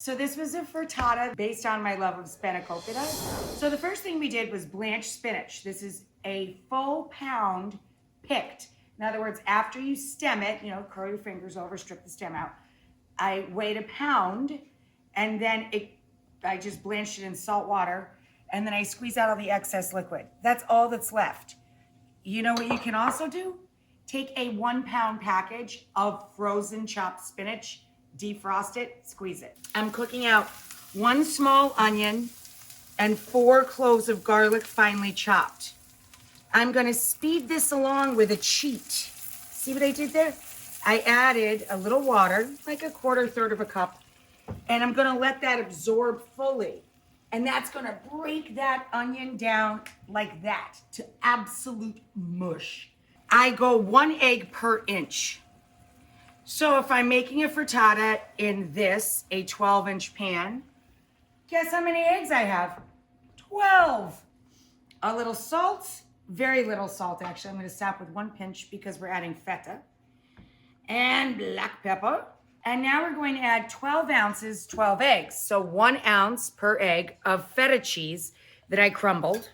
So this was a frittata based on my love of spanakopita. So the first thing we did was blanch spinach. This is a full pound picked. In other words, after you stem it, you know, curl your fingers over, strip the stem out. I weighed a pound, and then I just blanched it in salt water, and then I squeeze out all the excess liquid. That's all that's left. You know what you can also do? Take a 1 pound package of frozen chopped spinach, defrost it, squeeze it. I'm cooking out 1 small onion and 4 cloves of garlic finely chopped. I'm gonna speed this along with a cheat. See what I did there? I added a little water, like a third of a cup, and I'm gonna let that absorb fully. And that's gonna break that onion down like that to absolute mush. I go 1 egg per inch. So if I'm making a frittata in this, a 12-inch pan, guess how many eggs I have? 12. A little salt, very little salt actually. I'm gonna stop with 1 pinch because we're adding feta. And black pepper. And now we're going to add 12 ounces, 12 eggs. So 1 ounce per egg of feta cheese that I crumbled.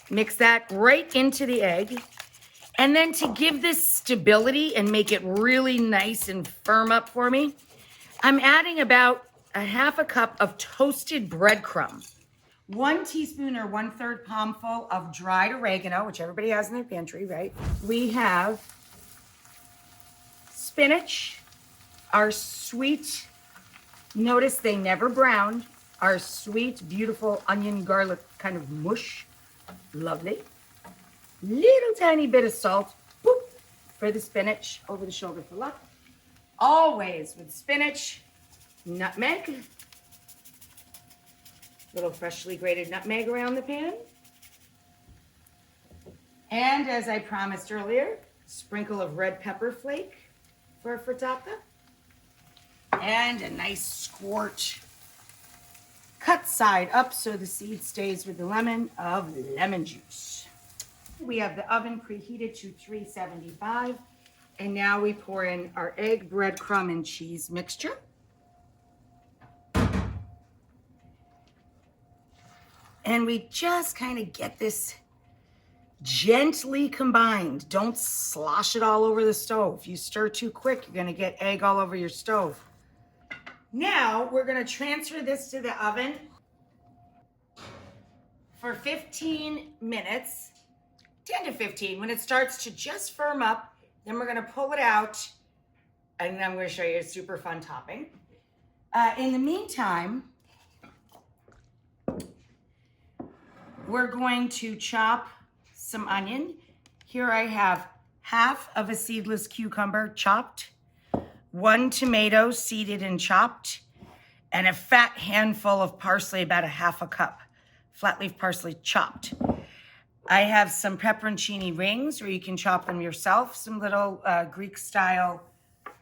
Mix that right into the egg. And then to give this stability and make it really nice and firm up for me, I'm adding about a 1/2 cup of toasted breadcrumb. 1 teaspoon or 1/3 palmful of dried oregano, which everybody has in their pantry, right? We have spinach, our sweet, notice they never browned, our sweet, beautiful onion garlic kind of mush. Lovely. Little tiny bit of salt, boop, for the spinach, over the shoulder for luck. Always with spinach, nutmeg, little freshly grated nutmeg around the pan. And as I promised earlier, sprinkle of red pepper flake for a frittata. And a nice squirt, cut side up so the seed stays with the lemon, of lemon juice. We have the oven preheated to 375. And now we pour in our egg, breadcrumb, and cheese mixture. And we just kind of get this gently combined. Don't slosh it all over the stove. If you stir too quick, you're gonna get egg all over your stove. Now we're gonna transfer this to the oven for 15 minutes, 10 to 15. When it starts to just firm up, then we're gonna pull it out, and then I'm gonna show you a super fun topping. In the meantime, we're going to chop some onion. Here I have 1/2 of a seedless cucumber chopped, 1 tomato seeded and chopped, and a fat handful of parsley, about a 1/2 cup, flat leaf parsley chopped. I have some pepperoncini rings, or you can chop them yourself, some little Greek style,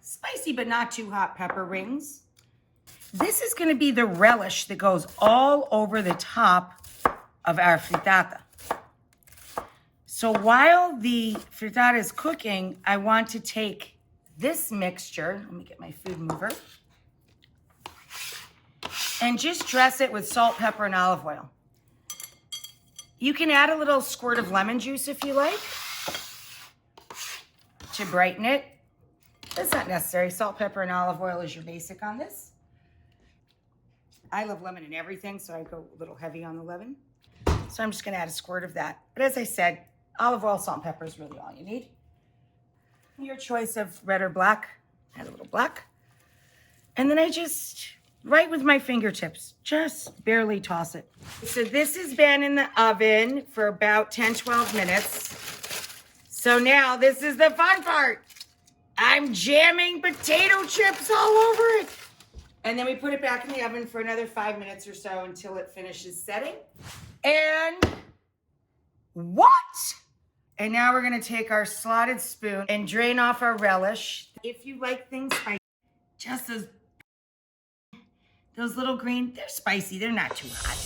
spicy but not too hot pepper rings. This is gonna be the relish that goes all over the top of our frittata. So while the frittata is cooking, I want to take this mixture, let me get my food mover, and just dress it with salt, pepper, and olive oil. You can add a little squirt of lemon juice if you like to brighten it. That's not necessary. Salt, pepper, and olive oil is your basic on this. I love lemon in everything, so I go a little heavy on the lemon. So I'm just gonna add a squirt of that. But as I said, olive oil, salt, and pepper is really all you need. Your choice of red or black, add a little black. And then I just, right with my fingertips, just barely toss it. So this has been in the oven for about 10, 12 minutes. So now this is the fun part. I'm jamming potato chips all over it. And then we put it back in the oven for another 5 minutes or so until it finishes setting. And what? And now we're gonna take our slotted spoon and drain off our relish. If you like things spicy, just those little green, they're spicy, they're not too hot.